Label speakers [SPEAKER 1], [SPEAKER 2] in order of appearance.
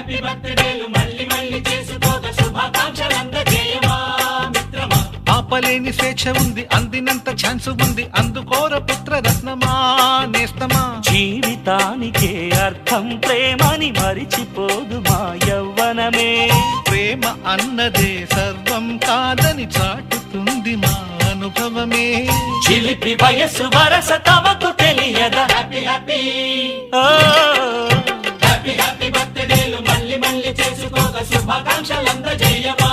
[SPEAKER 1] Happy బర్త్డేలు మళ్ళీ మళ్ళీ చేసుకోక శుభాకాంక్షలందజేయమా మిత్రమా.
[SPEAKER 2] ఆపలేని స్వేచ్ఛ ఉంది, అందినంత ఛాన్స్ ఉంది, అందుకోర పుత్ర రత్నమా నేస్తమా.
[SPEAKER 3] జీవితానికే అర్థం ప్రేమని మరిచిపోదు మా యవ్వనమే.
[SPEAKER 2] ప్రేమ అన్నదే సర్వం కాదని చాటుతుంది మా అనుభవమే.
[SPEAKER 3] చిలిపి వయసు వరస తమకు తెలియదా.
[SPEAKER 1] హ్యాపీ హ్యాపీ
[SPEAKER 3] ఓ
[SPEAKER 1] హ్యాపీ హ్యాపీ బర్త్డేలు మళ్ళీ మళ్ళీ చేసుకోక శుభాకాంక్షలందజేయమా.